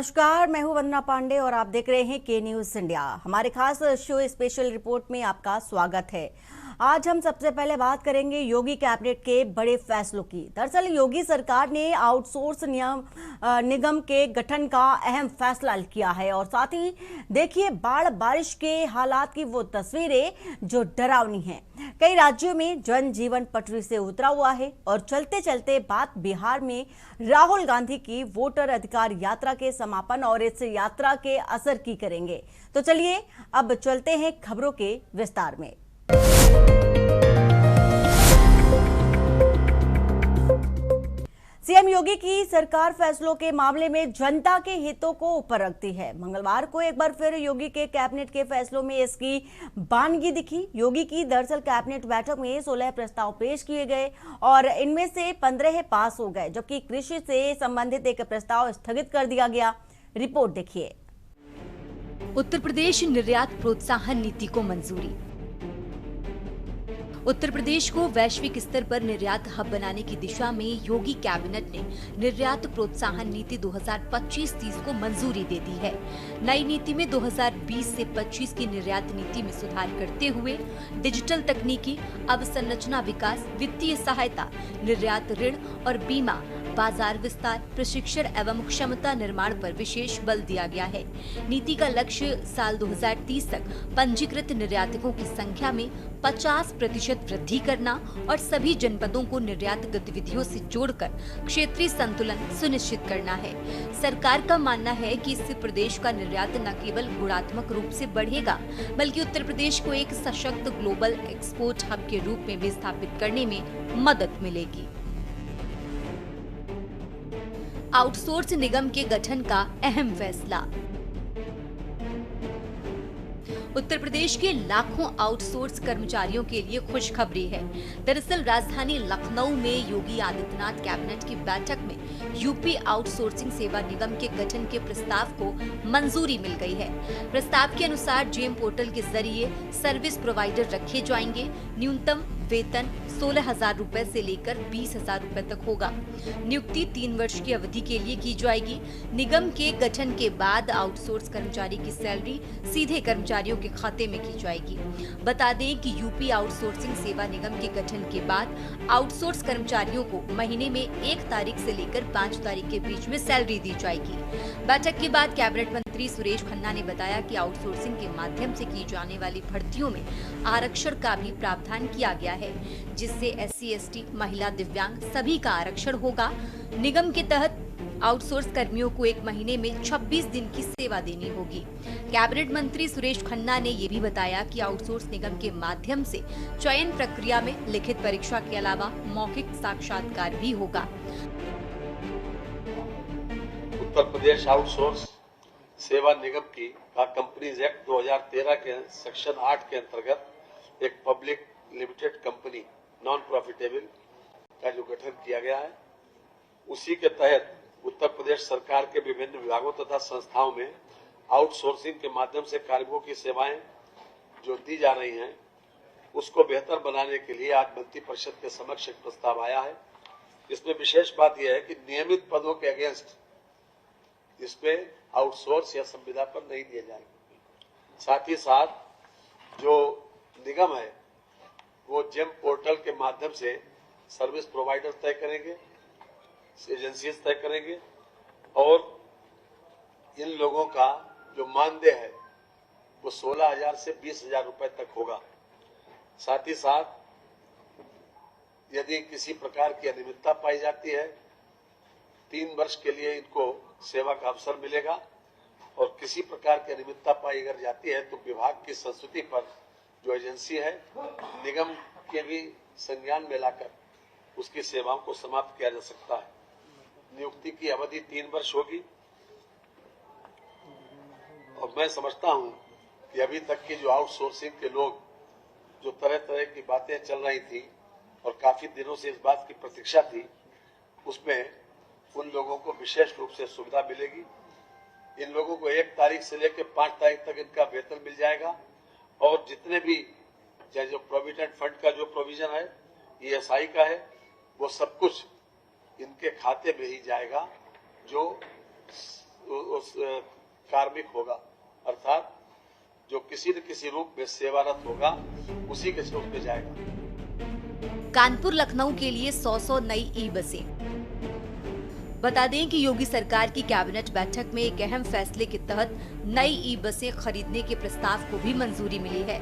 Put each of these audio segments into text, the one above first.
नमस्कार, मैं हूं वंदना पांडे और आप देख रहे हैं के न्यूज इंडिया। हमारे खास शो स्पेशल रिपोर्ट में आपका स्वागत है। आज हम सबसे पहले बात करेंगे योगी कैबिनेट के बड़े फैसलों की। दरअसल योगी सरकार ने आउटसोर्स निगम के गठन का अहम फैसला किया है और साथ ही देखिए बाढ़ बारिश के हालात की वो तस्वीरें जो डरावनी हैं। कई राज्यों में जनजीवन पटरी से उतरा हुआ है और चलते चलते बात बिहार में राहुल गांधी की वोटर अधिकार यात्रा के समापन और इस यात्रा के असर की करेंगे। तो चलिए अब चलते हैं खबरों के विस्तार में। सीएम योगी की सरकार फैसलों के मामले में जनता के हितों को ऊपर रखती है। मंगलवार को एक बार फिर योगी के कैबिनेट के फैसलों में इसकी बानगी दिखी। योगी की दरअसल कैबिनेट बैठक में 16 प्रस्ताव पेश किए गए और इनमें से 15 पास हो गए, जबकि कृषि से संबंधित एक प्रस्ताव स्थगित कर दिया गया। रिपोर्ट देखिए। उत्तर प्रदेश निर्यात प्रोत्साहन नीति को मंजूरी। उत्तर प्रदेश को वैश्विक स्तर पर निर्यात हब बनाने की दिशा में योगी कैबिनेट ने निर्यात प्रोत्साहन नीति 2025-30 को मंजूरी दे दी है। नई नीति में 2020 से 25 की निर्यात नीति में सुधार करते हुए डिजिटल तकनीकी अवसंरचना विकास, वित्तीय सहायता, निर्यात ऋण और बीमा, बाजार विस्तार, प्रशिक्षण एवं क्षमता निर्माण पर विशेष बल दिया गया है। नीति का लक्ष्य साल 2030 तक पंजीकृत निर्यातकों की संख्या में 50% वृद्धि करना और सभी जनपदों को निर्यात गतिविधियों से जोड़कर क्षेत्रीय संतुलन सुनिश्चित करना है। सरकार का मानना है कि इससे प्रदेश का निर्यात न केवल गुणात्मक रूप से बढ़ेगा, बल्कि उत्तर प्रदेश को एक सशक्त ग्लोबल एक्सपोर्ट हब के रूप में भी स्थापित करने में मदद मिलेगी। आउटसोर्स निगम के गठन का अहम फैसला। उत्तर प्रदेश के लाखों आउटसोर्स कर्मचारियों के लिए खुशखबरी है। दरअसल राजधानी लखनऊ में योगी आदित्यनाथ कैबिनेट की बैठक में यूपी आउटसोर्सिंग सेवा निगम के गठन के प्रस्ताव को मंजूरी मिल गई है। प्रस्ताव के अनुसार जेम पोर्टल के जरिए सर्विस प्रोवाइडर रखे जाएंगे। न्यूनतम वेतन 16,000 रुपए से लेकर 20,000 रुपए तक होगा। नियुक्ति 3 वर्ष की अवधि के लिए की जाएगी। निगम के गठन के बाद आउटसोर्स कर्मचारी की सैलरी सीधे कर्मचारियों के खाते में की जाएगी। बता दें कि यूपी आउटसोर्सिंग सेवा निगम के गठन के बाद आउटसोर्स कर्मचारियों को महीने में 1 तारीख से लेकर 5 तारीख के बीच में सैलरी दी जाएगी। बैठक के बाद कैबिनेट मंत्री सुरेश खन्ना ने बताया कि आउटसोर्सिंग के माध्यम से की जाने वाली भर्तियों में आरक्षण का भी प्रावधान किया गया है, जिससे SC, ST, महिला, दिव्यांग सभी का आरक्षण होगा। निगम के तहत आउटसोर्स कर्मियों को 1 महीने में 26 दिन की सेवा देनी होगी। कैबिनेट मंत्री सुरेश खन्ना ने ये भी बताया कि आउटसोर्स निगम के माध्यम से चयन प्रक्रिया में लिखित परीक्षा के अलावा मौखिक साक्षात्कार भी होगा। उत्तर प्रदेश आउटसोर्स सेवा निगम की कंपनीज एक्ट 2013 के सेक्शन 8 के अंतर्गत एक public limited company non profitable का जो गठन किया गया है, उसी के तहत उत्तर प्रदेश सरकार के विभिन्न विभागों तथा संस्थाओं में आउटसोर्सिंग के माध्यम से कार्मिकों की सेवाएं जो दी जा रही हैं, उसको बेहतर बनाने के लिए आज मंत्रिपरिषद के समक्ष एक प्रस्ताव आया है। इसमें विशेष बात यह है कि नियमित पदों के अगेंस्ट इसमें आउटसोर्स या संविदा पर नहीं दिए जाएंगे। साथ ही साथ जो निगम है वो जेम पोर्टल के माध्यम से सर्विस प्रोवाइडर तय करेंगे, एजेंसीज तय करेंगे और इन लोगों का जो मानदेय है वो 16,000 से 20,000 रुपए तक होगा। साथ ही साथ यदि किसी प्रकार की अनियमितता पाई जाती है, 3 वर्ष के लिए इनको सेवा का अवसर मिलेगा और किसी प्रकार की अनियमितता पाई अगर जाती है तो विभाग की संस्तुति पर जो एजेंसी है निगम के भी संज्ञान में लाकर उसकी सेवाओं को समाप्त किया जा सकता है। नियुक्ति की अवधि 3 वर्ष होगी और मैं समझता हूं कि अभी तक की जो आउटसोर्सिंग के लोग जो तरह तरह की बातें चल रही थी और काफी दिनों से इस बात की प्रतीक्षा थी, उसमें उन लोगों को विशेष रूप से सुविधा मिलेगी। इन लोगों को 1 तारीख से लेकर 5 तारीख तक इनका वेतन मिल जाएगा और जितने भी जो प्रोविडेंट फंड का जो प्रोविजन है, ESI का है, वो सब कुछ इनके खाते में ही जाएगा जो उस कार्मिक होगा, अर्थात जो किसी न किसी रूप में सेवारत होगा उसी के स्रोत पे जाएगा। कानपुर लखनऊ के लिए 100 नई ई बसें। बता दें कि योगी सरकार की कैबिनेट बैठक में एक अहम फैसले के तहत नई ई बसें खरीदने के प्रस्ताव को भी मंजूरी मिली है।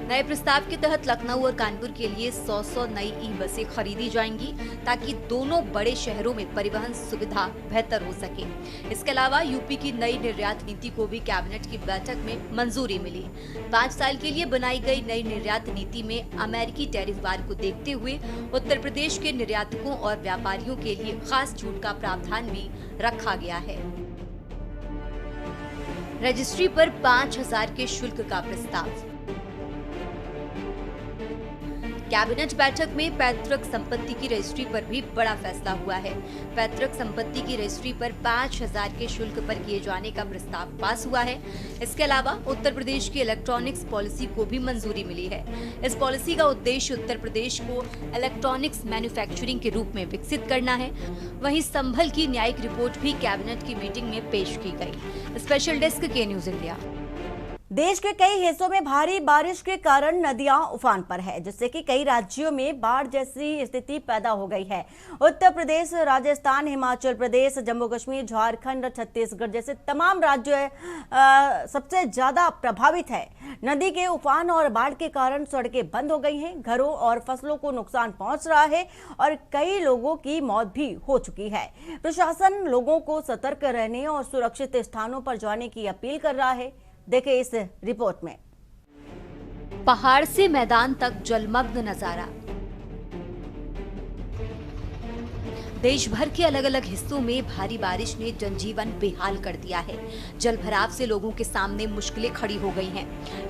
नए प्रस्ताव के तहत लखनऊ और कानपुर के लिए 100 नई ई बसें खरीदी जाएंगी ताकि दोनों बड़े शहरों में परिवहन सुविधा बेहतर हो सके। इसके अलावा यूपी की नई निर्यात नीति को भी कैबिनेट की बैठक में मंजूरी मिली। 5 साल के लिए बनाई गई नई निर्यात नीति में अमेरिकी टैरिफ बार को देखते हुए उत्तर प्रदेश के निर्यातकों और व्यापारियों के लिए खास छूट का प्रावधान भी रखा गया है। रजिस्ट्री पर 5,000 के शुल्क का प्रस्ताव। कैबिनेट बैठक में पैतृक संपत्ति की रजिस्ट्री पर भी बड़ा फैसला हुआ है। पैतृक संपत्ति की रजिस्ट्री पर 5,000 के शुल्क पर किए जाने का प्रस्ताव पास हुआ है। इसके अलावा उत्तर प्रदेश की इलेक्ट्रॉनिक्स पॉलिसी को भी मंजूरी मिली है। इस पॉलिसी का उद्देश्य उत्तर प्रदेश को इलेक्ट्रॉनिक्स मैन्युफैक्चरिंग के रूप में विकसित करना है। वहीं संभल की न्यायिक रिपोर्ट भी कैबिनेट की मीटिंग में पेश की गई। स्पेशल डेस्क के न्यूज इंडिया। देश के कई हिस्सों में भारी बारिश के कारण नदियां उफान पर है, जिससे कि कई राज्यों में बाढ़ जैसी स्थिति पैदा हो गई है। उत्तर प्रदेश, राजस्थान, हिमाचल प्रदेश, जम्मू कश्मीर, झारखंड, छत्तीसगढ़ जैसे तमाम राज्य सबसे ज्यादा प्रभावित है। नदी के उफान और बाढ़ के कारण सड़कें बंद हो गई हैं, घरों और फसलों को नुकसान पहुंच रहा है और कई लोगों की मौत भी हो चुकी है। प्रशासन लोगों को सतर्क रहने और सुरक्षित स्थानों पर जाने की अपील कर रहा है। देखें इस रिपोर्ट में। पहाड़ से मैदान तक जलमग्न नजारा। देश भर के अलग अलग हिस्सों में भारी बारिश ने जनजीवन बेहाल कर दिया है। जलभराव से लोगों के सामने मुश्किलें खड़ी हो गई हैं।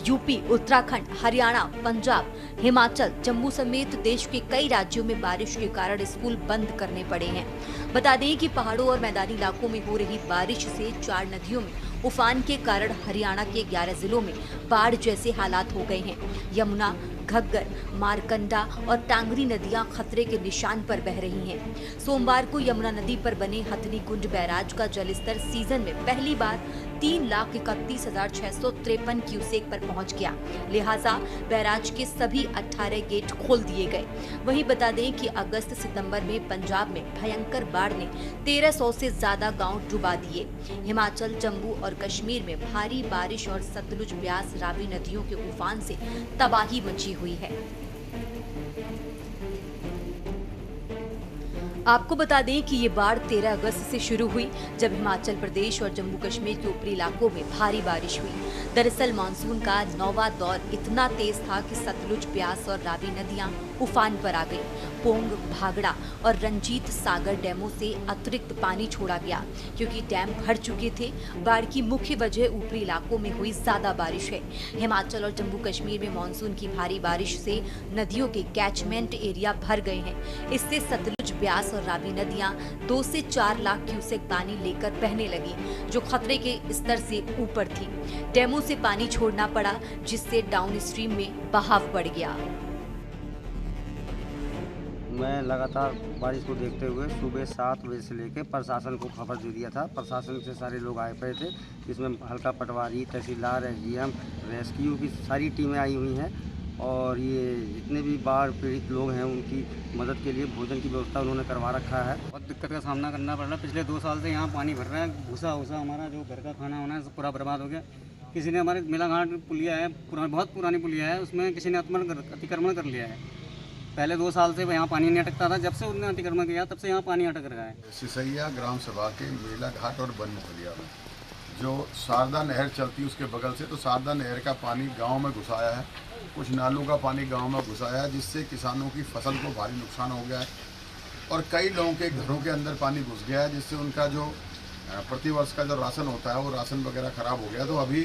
यूपी, उत्तराखंड, हरियाणा, पंजाब, हिमाचल, जम्मू समेत देश के कई राज्यों में बारिश के कारण स्कूल बंद करने पड़े हैं। बता दें कि पहाड़ों और मैदानी इलाकों में हो रही बारिश से 4 नदियों में उफान के कारण हरियाणा के 11 जिलों में बाढ़ जैसे हालात हो गए हैं। यमुना, घग्गर, मारकंडा और टांगरी नदियां खतरे के निशान पर बह रही हैं। सोमवार को यमुना नदी पर बने हथनी कुंड बैराज का जलस्तर सीजन में पहली बार 3,31,653 क्यूसेक पर पहुंच गया। लिहाजा बैराज के सभी 18 गेट खोल दिए गए। वहीं बता दें कि अगस्त-सितंबर में पंजाब में भयंकर बाढ़ ने 1,300 से ज्यादा गांव डुबा दिए। हिमाचल, जम्मू और कश्मीर में भारी बारिश और सतलुज, ब्यास, रावी नदियों के उफान से तबाही मची हुई है। आपको बता दें कि ये बाढ़ 13 अगस्त से शुरू हुई, जब हिमाचल प्रदेश और जम्मू कश्मीर के ऊपरी इलाकों में भारी बारिश हुई। दरअसल मानसून का 9वां दौर इतना तेज था कि सतलुज, ब्यास और रावी नदियां उफान पर आ गई। पोंग, भागड़ा और रंजीत सागर डैमों से अतिरिक्त पानी छोड़ा गया क्योंकि डैम भर चुके थे। बाढ़ की मुख्य वजह ऊपरी इलाकों में हुई ज्यादा बारिश है। हिमाचल और जम्मू कश्मीर में मानसून की भारी बारिश से नदियों के कैचमेंट एरिया भर गए हैं। इससे सतलुज, ब्यास और रावी नदियां 2 से 4 लाख क्यूसेक पानी लेकर बहने लगी, जो खतरे के स्तर से ऊपर थी। डैमों से पानी छोड़ना पड़ा, जिससे डाउन स्ट्रीम में बहाव बढ़ गया। मैं लगातार बारिश को देखते हुए सुबह 7 बजे से लेकर प्रशासन को खबर दे दिया था। प्रशासन से सारे लोग आए पड़े थे, जिसमें हल्का पटवारी, तहसीलदार, एसडीएम, रेस्क्यू की सारी टीमें आई हुई हैं और ये जितने भी बाढ़ पीड़ित लोग हैं उनकी मदद के लिए भोजन की व्यवस्था उन्होंने करवा रखा है। बहुत दिक्कत का सामना करना पड़ रहा है। पिछले 2 साल से यहाँ पानी भर रहा है। भूसा हमारा जो घर का खाना होना है सब पूरा बर्बाद हो गया। किसी ने हमारे मेलाघाट पुलिया है, बहुत पुरानी पुलिया है, उसमें किसी ने अतिक्रमण कर लिया है। पहले 2 साल से यहाँ पानी नहीं अटकता था, जब से उन्होंने अतिक्रमण किया तब से यहाँ पानी अटक रहा है। सिसैया ग्राम सभा के मेलाघाट और बनमुखलिया में जो शारदा नहर चलती है उसके बगल से, तो शारदा नहर का पानी गांव में घुसाया है, कुछ नालों का पानी गांव में घुसाया है, जिससे किसानों की फसल को भारी नुकसान हो गया है और कई लोगों के घरों के अंदर पानी घुस गया है, जिससे उनका जो प्रतिवर्ष का जो राशन होता है वो राशन वगैरह खराब हो गया। तो अभी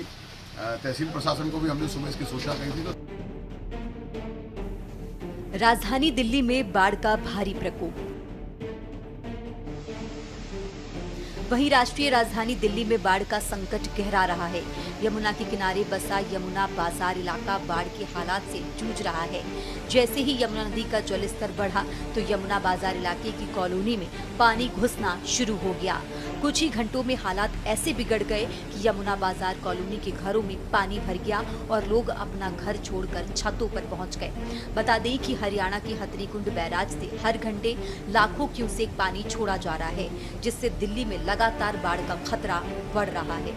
तहसील प्रशासन को भी हमने सुबह इसकी सूचना दी थी। तो राजधानी दिल्ली में बाढ़ का भारी प्रकोप। वहीं राष्ट्रीय राजधानी दिल्ली में बाढ़ का संकट गहरा रहा है। यमुना के किनारे बसा यमुना बाजार इलाका बाढ़ के हालात से जूझ रहा है। जैसे ही यमुना नदी का जलस्तर बढ़ा तो यमुना बाजार इलाके की कॉलोनी में पानी घुसना शुरू हो गया। कुछ ही घंटों में हालात ऐसे बिगड़ गए कि यमुना बाजार कॉलोनी के घरों में पानी भर गया और लोग अपना घर छोड़कर छतों पर पहुंच गए। बता दें कि हरियाणा के हथनीकुंड बैराज से हर घंटे लाखों क्यूसेक पानी छोड़ा जा रहा है, जिससे दिल्ली में लगातार बाढ़ का खतरा बढ़ रहा है।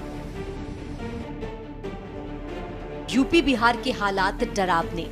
यूपी बिहार के हालात डरावने।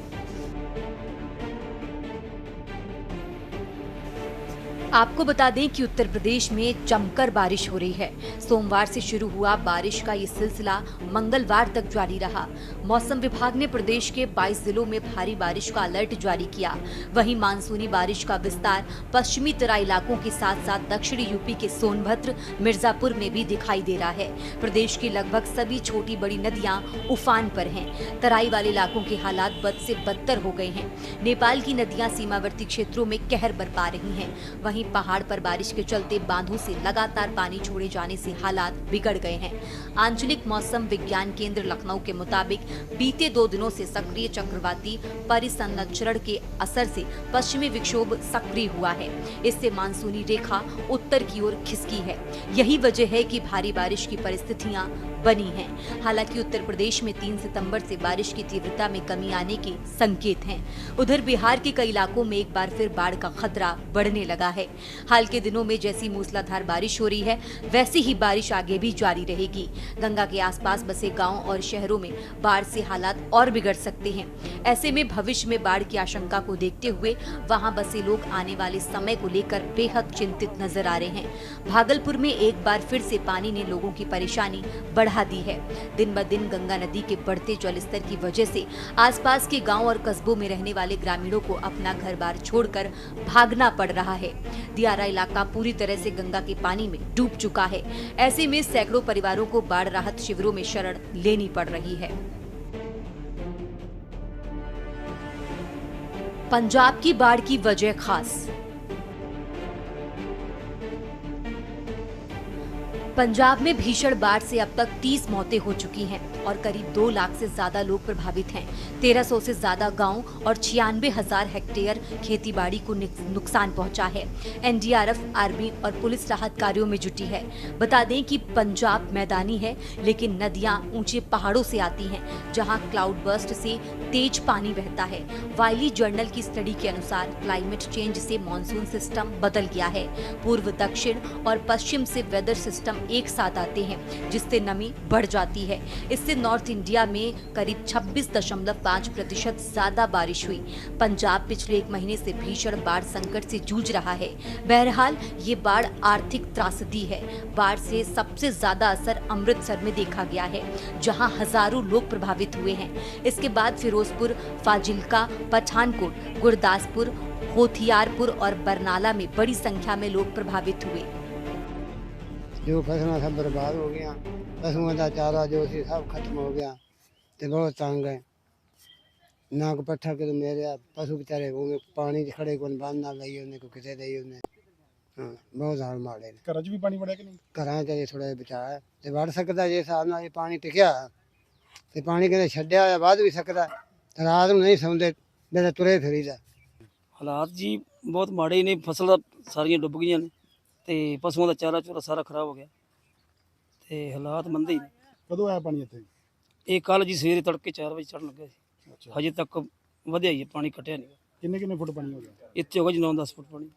आपको बता दें कि उत्तर प्रदेश में जमकर बारिश हो रही है। सोमवार से शुरू हुआ बारिश का ये सिलसिला मंगलवार तक जारी रहा। मौसम विभाग ने प्रदेश के 22 जिलों में भारी बारिश का अलर्ट जारी किया। वहीं मानसूनी बारिश का विस्तार पश्चिमी तराई इलाकों के साथ साथ दक्षिणी यूपी के सोनभद्र, मिर्जापुर में भी दिखाई दे रहा है। प्रदेश की लगभग सभी छोटी बड़ी नदियां उफान पर हैं। तराई वाले इलाकों के हालात बद से बदतर हो गए हैं। नेपाल की नदियां सीमावर्ती क्षेत्रों में कहर बरपा रही हैं। वहीं पहाड़ पर बारिश के चलते बांधों से लगातार पानी छोड़े जाने से हालात बिगड़ गए हैं। आंचलिक मौसम विज्ञान केंद्र लखनऊ के मुताबिक बीते 2 दिनों से सक्रिय चक्रवाती परिसंचरण के असर से पश्चिमी विक्षोभ सक्रिय हुआ है। इससे मानसूनी रेखा उत्तर की ओर खिसकी है। यही वजह है कि भारी बारिश की परिस्थितियां बनी हैं। हालांकि उत्तर प्रदेश में 3 सितंबर से बारिश की तीव्रता में कमी आने के संकेत हैं। उधर बिहार के कई इलाकों में एक बार फिर बाढ़ का खतरा बढ़ने लगा है। हाल के दिनों में जैसी मूसलाधार बारिश हो रही है, वैसी ही बारिश आगे भी जारी रहेगी। गंगा के आसपास बसे गांव और शहरों में बाढ़ से हालात और बिगड़ सकते हैं। ऐसे में भविष्य में बाढ़ की आशंका को देखते हुए वहां बसे लोग आने वाले समय को लेकर बेहद चिंतित नजर आ रहे हैं। भागलपुर में एक बार फिर से पानी ने लोगों की परेशानी बढ़ा दी है। दिन ब दिन गंगा नदी के बढ़ते जलस्तर की वजह से आसपास के गांव और कस्बों में रहने वाले ग्रामीणों को अपना घर-बार छोड़कर भागना पड़ रहा है। दियारा इलाका पूरी तरह से गंगा के पानी में डूब चुका है। ऐसे में सैकड़ों परिवारों को बाढ़ राहत शिविरों में शरण लेनी पड़ रही है। पंजाब की बाढ़ की वजह खास। पंजाब में भीषण बाढ़ से अब तक 30 मौतें हो चुकी हैं और करीब 2 लाख से ज्यादा लोग प्रभावित हैं। 1300 से ज्यादा गांव और 96,000 हेक्टेयर खेतीबाड़ी को नुकसान पहुंचा है। एनडीआरएफ, आर्मी और पुलिस राहत कार्यों में जुटी है। बता दें कि पंजाब मैदानी है, लेकिन नदियां ऊंचे पहाड़ों से आती हैं, जहां क्लाउड बर्स्ट से तेज पानी बहता है। वाइली जर्नल की स्टडी के अनुसार क्लाइमेट चेंज से मॉनसून सिस्टम बदल गया है। पूर्व, दक्षिण और पश्चिम से वेदर सिस्टम एक साथ आते हैं, जिससे नमी बढ़ जाती है। इससे नॉर्थ इंडिया में करीब 26.5% ज्यादा बारिश हुई। पंजाब पिछले 1 महीने से भीषण बाढ़ संकट से जूझ रहा है। बहरहाल ये बाढ़ आर्थिक त्रासदी है। बाढ़ से सबसे ज्यादा असर अमृतसर में देखा गया है, जहां हजारों लोग प्रभावित हुए हैं। इसके बाद फिरोजपुर, फाजिल्का, पठानकोट, गुरदासपुर, होथियारपुर और बरनाला में बड़ी संख्या में लोग प्रभावित हुए। जो फसलें सब बर्बाद हो गया, पशुओं का चारा जो सी सब खत्म हो गया, तो बहुत तंग है। ना को पट्ठा के तो मेरे पशु बेचारे उन्हें पानी खड़े को बांधना लई उन्हें को किसे दई उन्हें। हाँ, बहुत हाल माड़े ने। घर च भी पानी बढ़िया कि नहीं? घरां च थोड़ा बचा है ते बढ़ सकता जे हिसाब नाल पानी टिकया ते पानी कदे छड्या या वध भी सकदा। रात ਨੂੰ नहीं सौंदे मेरे तुरे फिरीदा। ਹਾਲਾਤ ਜੀ ਬਹੁਤ ਮਾੜੇ ਨੇ। ਫਸਲਾਂ ਸਾਰੀਆਂ ਡੁੱਬ ਗਈਆਂ ਨੇ ਤੇ ਪਸ਼ੂਆਂ ਦਾ ਚਾਰਾ ਚੂਰਾ ਸਾਰਾ ਖਰਾਬ ਹੋ ਗਿਆ ਤੇ ਹਾਲਾਤ ਮੰਦੇ ਹੀ ਨੇ। ਕਦੋਂ ਆਇਆ ਪਾਣੀ ਇੱਥੇ? ਇਹ ਕੱਲ ਜੀ ਸਵੇਰੇ ਤੜਕੇ 4 ਵਜੇ ਚੜਨ ਲੱਗਾ ਸੀ। ਅੱਛਾ, ਹਜੇ ਤੱਕ ਵਧਿਆ ਹੀ ਹੈ, ਪਾਣੀ ਘਟਿਆ ਨਹੀਂ। ਕਿੰਨੇ ਫੁੱਟ ਪਾਣੀ ਹੋ ਗਿਆ? ਇੱਥੇ ਹੋ ਗਿਆ ਜੀ 9-10 ਫੁੱਟ ਪਾਣੀ।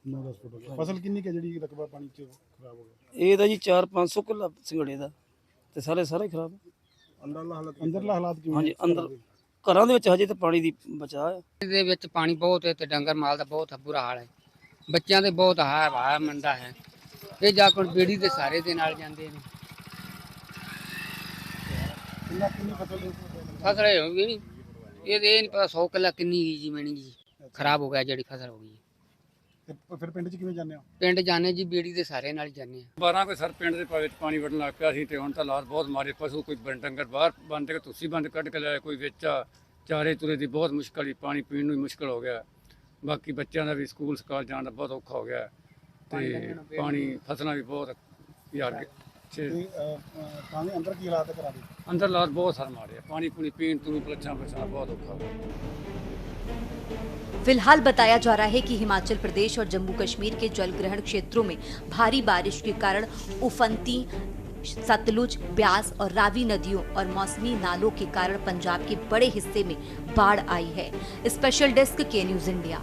9-10 ਫੁੱਟ ਹੋ ਗਿਆ। ਫਸਲ ਕਿੰਨੀ ਕਿ ਜਿਹੜੀ ਰਕਬਾ ਪਾਣੀ ਚ ਖਰਾਬ ਹੋ ਗਿਆ? ਇਹ ਤਾਂ ਜੀ 400-500 ਕਿੱਲਾ ਸਿੰਗੜੇ ਦਾ ਤੇ ਸਾਰਾ ਹੀ ਖਰਾਬ ਹੈ। ਅੰਦਰਲਾ ਹਾਲਾਤ ਕਿਵੇਂ? ਹਾਂਜੀ, ਅੰਦਰ ਘਰਾਂ ਦੇ ਵਿੱਚ ਹਜੇ ਤਾਂ ਪਾਣੀ ਦੀ ਬਚਾਅ ਹੈ। ਦੇ ਵਿੱਚ ਪਾਣੀ ਬਹੁਤ ਹੈ ਤੇ ਡੰਗਰ ਮਾਲ ਦਾ ਬਹੁਤ ਬੁਰਾ ਹਾਲ ਹੈ। ਬੱਚਿਆਂ ਦੇ ਬਹੁਤ ਹਾਲ ਮੰਦਾ ਹੈ। ਇਹ ਜਾ ਕੇ ਬੇੜੀ ਦੇ ਸਾਰੇ ਦੇ ਨਾਲ ਜਾਂਦੇ ਨੇ। ਕਿੰਨੀ ਫਸਲ ਫਸਲ ਹੋ ਗਈ ਨਹੀਂ, ਇਹ ਨਹੀਂ ਪਤਾ 100 ਕਿੱਲਾ ਕਿੰਨੀ ਗਈ ਜੀ ਮੈਣੀ ਜੀ ਖਰਾਬ ਹੋ ਗਿਆ ਜਿਹੜੀ ਫਸਲ ਹੋ ਗਈ। ਤੇ ਫਿਰ ਪਿੰਡ ਚ ਕਿਵੇਂ ਜਾਂਦੇ ਹੋ? ਪਿੰਡ ਜਾਣੇ ਜੀ ਬੇੜੀ ਦੇ ਸਾਰੇ ਨਾਲ ਜਾਂਦੇ ਆ। 12 ਕੋਈ ਸਰ ਪਿੰਡ ਦੇ ਵਿੱਚ ਪਾਣੀ ਵੜਨ ਲੱਗ ਪਿਆ ਸੀ ਤੇ ਹੁਣ ਤਾਂ ਹਾਲਾਤ ਬਹੁਤ ਮਾਰੇ। ਪਸ਼ੂ ਕੋਈ ਡੰਗਰ ਬਾਹਰ ਬੰਦ ਕੇ ਤੁਸੀਂ ਬੰਦ ਕੱਢ ਕੇ ਲਿਆ, ਕੋਈ ਵਿੱਚ ਚਾਰੇ ਤੁਰੇ ਦੀ ਬਹੁਤ ਮੁਸ਼ਕਲ ਹੀ, ਪਾਣੀ ਪੀਣ ਨੂੰ ਮੁਸ਼ਕਲ ਹੋ ਗਿਆ। ਬਾਕੀ ਬੱਚਿਆਂ ਦਾ ਵੀ ਸਕੂਲ ਸਕਾਲ ਜਾਣ ਦਾ ਬਹੁਤ ਔਖਾ ਹੋ ਗਿਆ ਤੇ ਪਾਣੀ ਫਸਲਾਂ ਵੀ ਬਹੁਤ ਯਾਰ ਪਾਣੀ ਅੰਦਰ ਕੀ ਹਾਲਾਤ ਕਰਾ ਦੇ? ਅੰਦਰ ਹਾਲਾਤ ਬਹੁਤ ਸਰ ਮਾਰੇ। ਪਾਣੀ ਪੂਣੀ ਪੀਣ ਤੋਂ ਵੀ ਪਲੱਛਾਂ ਬਹੁਤ ਔਖਾ ਹੋ ਗਿਆ। फिलहाल बताया जा रहा है कि हिमाचल प्रदेश और जम्मू कश्मीर के जलग्रहण क्षेत्रों में भारी बारिश के कारण उफनती सतलुज, ब्यास और रावी नदियों और मौसमी नालों के कारण पंजाब के बड़े हिस्से में बाढ़ आई है। स्पेशल डेस्क के न्यूज इंडिया।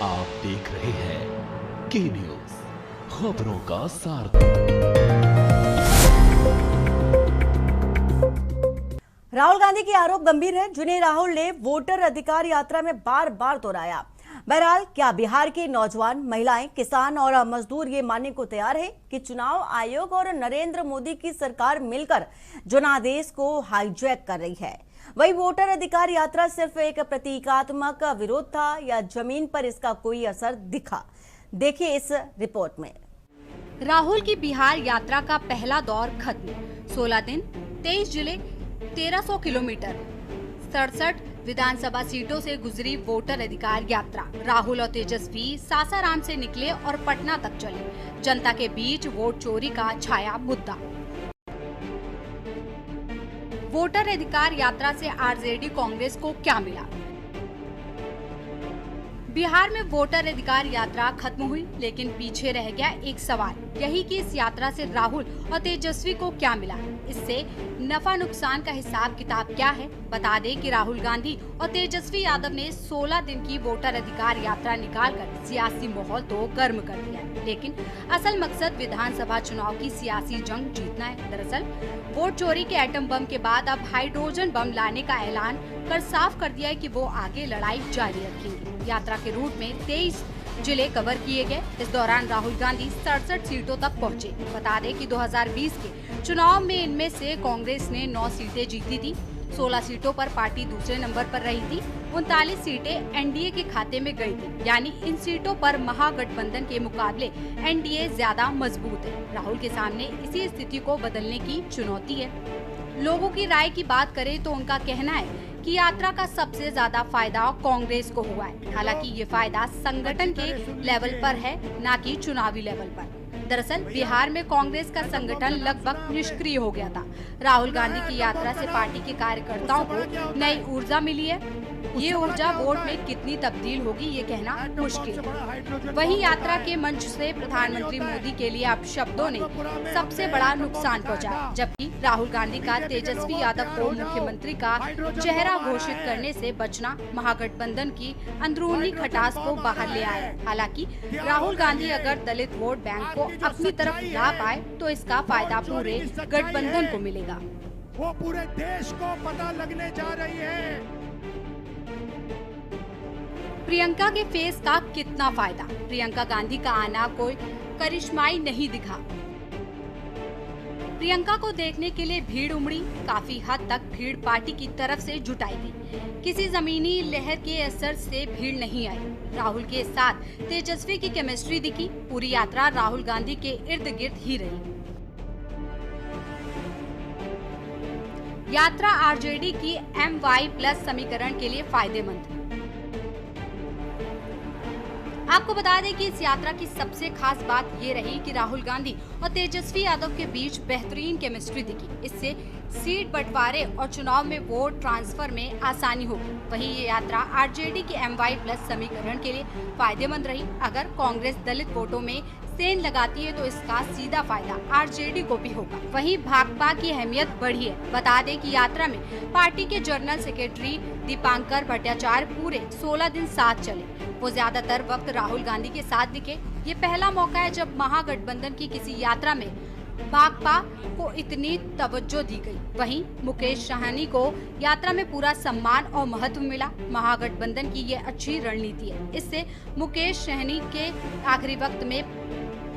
आप देख रहे हैं के न्यूज, खबरों का सार। राहुल गांधी के आरोप गंभीर है, जिन्हें राहुल ने वोटर अधिकार यात्रा में बार बार दोहराया। बहरहाल, क्या बिहार के नौजवान, महिलाएं, किसान और मजदूर ये मानने को तैयार है कि चुनाव आयोग और नरेंद्र मोदी की सरकार मिलकर जनादेश को हाईजैक कर रही है? वही वोटर अधिकार यात्रा सिर्फ एक प्रतीकात्मक विरोध था या जमीन पर इसका कोई असर दिखा? देखिए इस रिपोर्ट में। राहुल की बिहार यात्रा का पहला दौर खत्म। 16 दिन, 23 जिले, 1300 किलोमीटर, 67 विधानसभा सीटों से गुजरी वोटर अधिकार यात्रा। राहुल और तेजस्वी सासाराम से निकले और पटना तक चले। जनता के बीच वोट चोरी का छाया मुद्दा। वोटर अधिकार यात्रा से आरजेडी कांग्रेस को क्या मिला? बिहार में वोटर अधिकार यात्रा खत्म हुई, लेकिन पीछे रह गया एक सवाल, यही कि इस यात्रा से राहुल और तेजस्वी को क्या मिला? इससे नफा नुकसान का हिसाब किताब क्या है? बता दें कि राहुल गांधी और तेजस्वी यादव ने 16 दिन की वोटर अधिकार यात्रा निकालकर सियासी माहौल तो गर्म कर दिया, लेकिन असल मकसद विधानसभा चुनाव की सियासी जंग जीतना है। दरअसल वोट चोरी के एटम बम के बाद अब हाइड्रोजन बम लाने का ऐलान कर साफ कर दिया है कि वो आगे लड़ाई जारी रखेंगे। यात्रा के रूट में 23 जिले कवर किए गए। इस दौरान राहुल गांधी 67 सीटों तक पहुंचे। बता दें कि 2020 के चुनाव में इनमें से कांग्रेस ने 9 सीटें जीती थी। 16 सीटों पर पार्टी दूसरे नंबर पर रही थी। 39 सीटें एनडीए के खाते में गई थी, यानी इन सीटों पर महागठबंधन के मुकाबले एनडीए ज्यादा मजबूत है। राहुल के सामने इसी स्थिति को बदलने की चुनौती है। लोगों की राय की बात करें तो उनका कहना है कि यात्रा का सबसे ज्यादा फायदा कांग्रेस को हुआ है। हालांकि ये फायदा संगठन के लेवल पर है, न कि चुनावी लेवल पर। दरअसल बिहार में कांग्रेस का संगठन लगभग निष्क्रिय हो गया था। राहुल गांधी की यात्रा से पार्टी के कार्यकर्ताओं को नई ऊर्जा मिली है। ये ऊर्जा वोट में कितनी तब्दील होगी ये कहना मुश्किल है। वहीं यात्रा के मंच से प्रधानमंत्री मोदी के लिए अब शब्दों ने सबसे बड़ा नुकसान पहुंचाया, जबकि राहुल गांधी का तेजस्वी यादव को मुख्यमंत्री का चेहरा घोषित करने से बचना महागठबंधन की अंदरूनी खटास को बाहर ले आया। हालांकि राहुल गांधी अगर दलित वोट बैंक को अपनी तरफ ला पाए तो इसका फायदा पूरे गठबंधन को मिलेगा। वो पूरे देश को पता लगने जा रही है। प्रियंका के फेस का कितना फायदा? प्रियंका गांधी का आना कोई करिश्माई नहीं दिखा। प्रियंका को देखने के लिए भीड़ उमड़ी। काफी हद तक भीड़ पार्टी की तरफ से जुटाई गई। किसी जमीनी लहर के असर से भीड़ नहीं आई। राहुल के साथ तेजस्वी की केमिस्ट्री दिखी। पूरी यात्रा राहुल गांधी के इर्द गिर्द ही रही। यात्रा आरजेडी की MY+ समीकरण के लिए फायदेमंद। आपको बता दें कि इस यात्रा की सबसे खास बात ये रही कि राहुल गांधी और तेजस्वी यादव के बीच बेहतरीन केमिस्ट्री दिखी। इससे सीट बंटवारे और चुनाव में वोट ट्रांसफर में आसानी होगी। वहीं ये यात्रा आरजेडी के MY+ समीकरण के लिए फायदेमंद रही। अगर कांग्रेस दलित वोटों में सेंध लगाती है तो इसका सीधा फायदा आरजेडी को भी होगा। वहीं भाकपा की अहमियत बढ़ी है। बता दें कि यात्रा में पार्टी के जनरल सेक्रेटरी दीपांकर भट्टाचार्य पूरे 16 दिन साथ चले। वो ज्यादातर वक्त राहुल गांधी के साथ दिखे। ये पहला मौका है जब महागठबंधन की किसी यात्रा में भाकपा को इतनी तवज्जो दी गई। वहीं मुकेश सहनी को यात्रा में पूरा सम्मान और महत्व मिला। महागठबंधन की ये अच्छी रणनीति है। इससे मुकेश सहनी के आखिरी वक्त में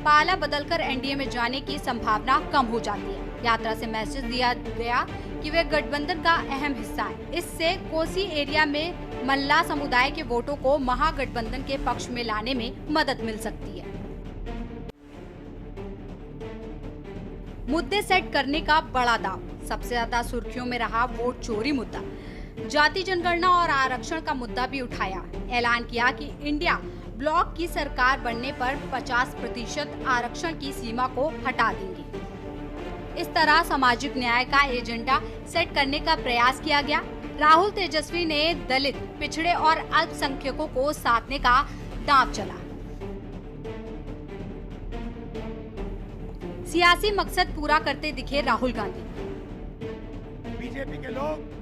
पाला बदलकर एनडीए में जाने की संभावना कम हो जाती है। यात्रा से मैसेज दिया गया कि वे गठबंधन का अहम हिस्सा है। इससे कोसी एरिया में मल्ला समुदाय के वोटों को महागठबंधन के पक्ष में लाने में मदद मिल सकती है। मुद्दे सेट करने का बड़ा दाव। सबसे ज्यादा सुर्खियों में रहा वोट चोरी मुद्दा। जाति जनगणना और आरक्षण का मुद्दा भी उठाया। ऐलान किया कि इंडिया ब्लॉक की सरकार बनने पर 50% आरक्षण की सीमा को हटा देंगे। इस तरह सामाजिक न्याय का एजेंडा सेट करने का प्रयास किया गया। राहुल तेजस्वी ने दलित, पिछड़े और अल्पसंख्यकों को साधने का दांव चला। सियासी मकसद पूरा करते दिखे राहुल गांधी। बीजेपी के लोग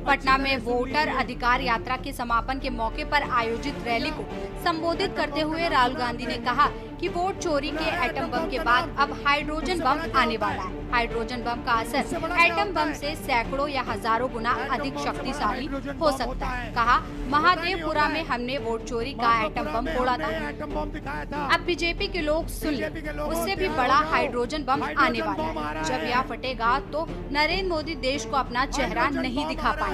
पटना में वोटर अधिकार यात्रा के समापन के मौके पर आयोजित रैली को संबोधित करते हुए राहुल गांधी ने कहा कि वोट चोरी के एटम बम के बाद अब हाइड्रोजन बम आने वाला है। हाइड्रोजन बम का असर एटम बम से सैकड़ों या हजारों गुना अधिक शक्तिशाली हो सकता है। कहा, महादेवपुरा में हमने वोट चोरी का एटम बम फोड़ा था। अब बीजेपी के लोग सुन ले, उससे भी बड़ा हाइड्रोजन बम आने वाला है। जब यह फटेगा तो नरेंद्र मोदी देश को अपना चेहरा नहीं दिखा पाएंगे।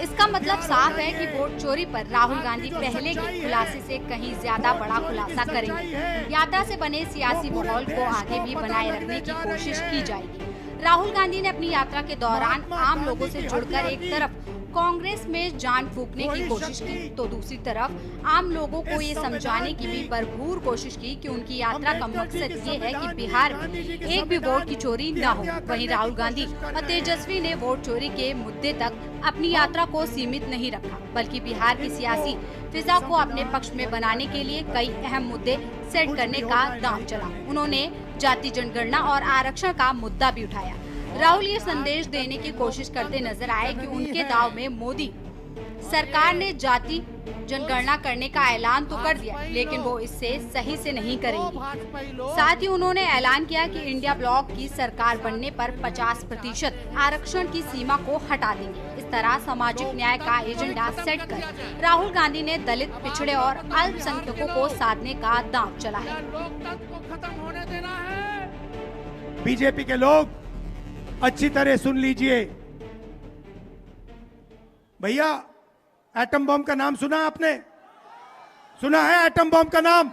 इसका मतलब साफ है कि वोट चोरी पर राहुल गांधी पहले के खुलासे से कहीं ज्यादा बड़ा खुलासा करेंगे। यात्रा से बने सियासी माहौल को आगे भी बनाए रखने की कोशिश की जाएगी। राहुल गांधी ने अपनी यात्रा के दौरान आम लोगों से जुड़कर एक तरफ कांग्रेस में जान फूंकने की कोशिश की तो दूसरी तरफ आम लोगों को ये समझाने की भी भरपूर कोशिश की कि उनकी यात्रा का मकसद ये है कि बिहार में एक भी वोट की चोरी न हो। वहीं राहुल गांधी और तेजस्वी ने वोट चोरी के मुद्दे तक अपनी यात्रा को सीमित नहीं रखा, बल्कि बिहार की सियासी फिजा को अपने पक्ष में बनाने के लिए कई अहम मुद्दे सेट करने का दांव चला। उन्होंने जाति जनगणना और आरक्षण का मुद्दा भी उठाया। राहुल ये संदेश देने की कोशिश करते नजर आए कि उनके दाव में मोदी सरकार ने जाति जनगणना करने का ऐलान तो कर दिया, लेकिन वो इससे सही से नहीं करेंगे। साथ ही उन्होंने ऐलान किया कि इंडिया ब्लॉक की सरकार बनने पर 50% आरक्षण की सीमा को हटा देंगे। इस तरह सामाजिक न्याय का एजेंडा सेट कर राहुल गांधी ने दलित, पिछड़े और अल्पसंख्यकों को साधने का दांव चलाया। बीजेपी के लोग अच्छी तरह सुन लीजिए। भैया, एटम बम का नाम सुना आपने? सुना है एटम बम का नाम?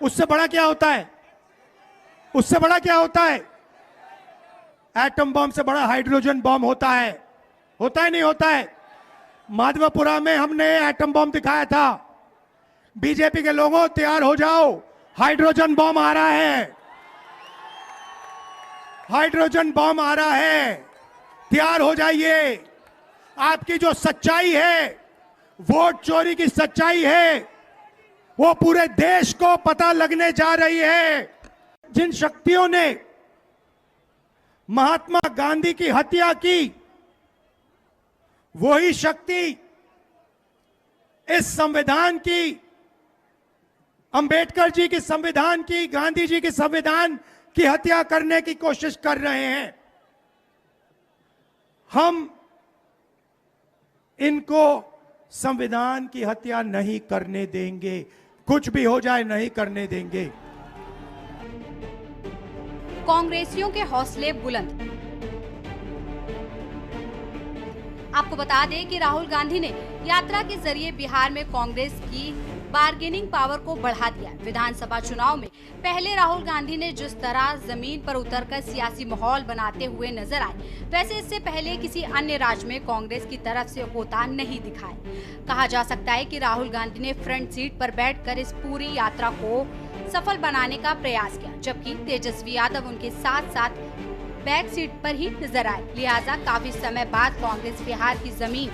उससे बड़ा क्या होता है? उससे बड़ा क्या होता है? एटम बम से बड़ा हाइड्रोजन बम होता है। होता है नहीं होता है? माधवपुरा में हमने एटम बम दिखाया था। बीजेपी के लोगों, तैयार हो जाओ, हाइड्रोजन बम आ रहा है। हाइड्रोजन बम आ रहा है, तैयार हो जाइए। आपकी जो सच्चाई है, वोट चोरी की सच्चाई है, वो पूरे देश को पता लगने जा रही है। जिन शक्तियों ने महात्मा गांधी की हत्या की, वही शक्ति इस संविधान की, अंबेडकर जी की संविधान की, गांधी जी की संविधान की हत्या करने की कोशिश कर रहे हैं। हम इनको संविधान की हत्या नहीं करने देंगे। कुछ भी हो जाए, नहीं करने देंगे। कांग्रेसियों के हौसले बुलंद। आपको बता दें कि राहुल गांधी ने यात्रा के जरिए बिहार में कांग्रेस की बार्गेनिंग पावर को बढ़ा दिया। विधानसभा चुनाव में पहले राहुल गांधी ने जिस तरह जमीन पर उतरकर सियासी माहौल बनाते हुए नजर आए, वैसे इससे पहले किसी अन्य राज्य में कांग्रेस की तरफ से होता नहीं दिखाए। कहा जा सकता है कि राहुल गांधी ने फ्रंट सीट पर बैठकर इस पूरी यात्रा को सफल बनाने का प्रयास किया, जबकि तेजस्वी यादव उनके साथ साथ बैक सीट पर ही नजर आए। लिहाजा काफी समय बाद कांग्रेस बिहार की जमीन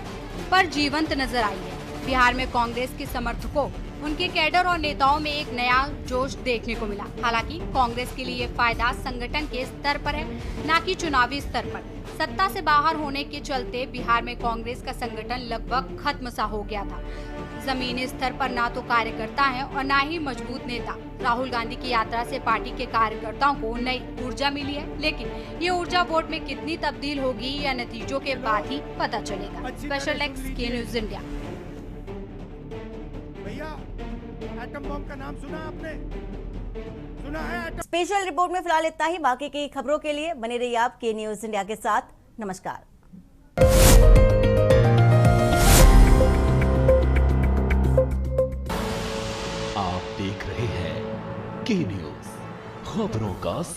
पर जीवंत नजर आई है। बिहार में कांग्रेस के समर्थकों, उनके कैडर और नेताओं में एक नया जोश देखने को मिला। हालांकि कांग्रेस के लिए ये फायदा संगठन के स्तर पर है, न कि चुनावी स्तर पर। सत्ता से बाहर होने के चलते बिहार में कांग्रेस का संगठन लगभग खत्म सा हो गया था। जमीनी स्तर पर ना तो कार्यकर्ता हैं और ना ही मजबूत नेता। राहुल गांधी की यात्रा से पार्टी के कार्यकर्ताओं को नई ऊर्जा मिली है, लेकिन ये ऊर्जा वोट में कितनी तब्दील होगी या नतीजों के बाद ही पता चलेगा। स्पेशल एक्स के न्यूज इंडिया। एटम बम का नाम सुना आपने? सुना है? स्पेशल रिपोर्ट में फिलहाल इतना ही। बाकी की खबरों के लिए बने रहिए आप के न्यूज इंडिया के साथ। नमस्कार। आप देख रहे हैं के न्यूज, खबरों का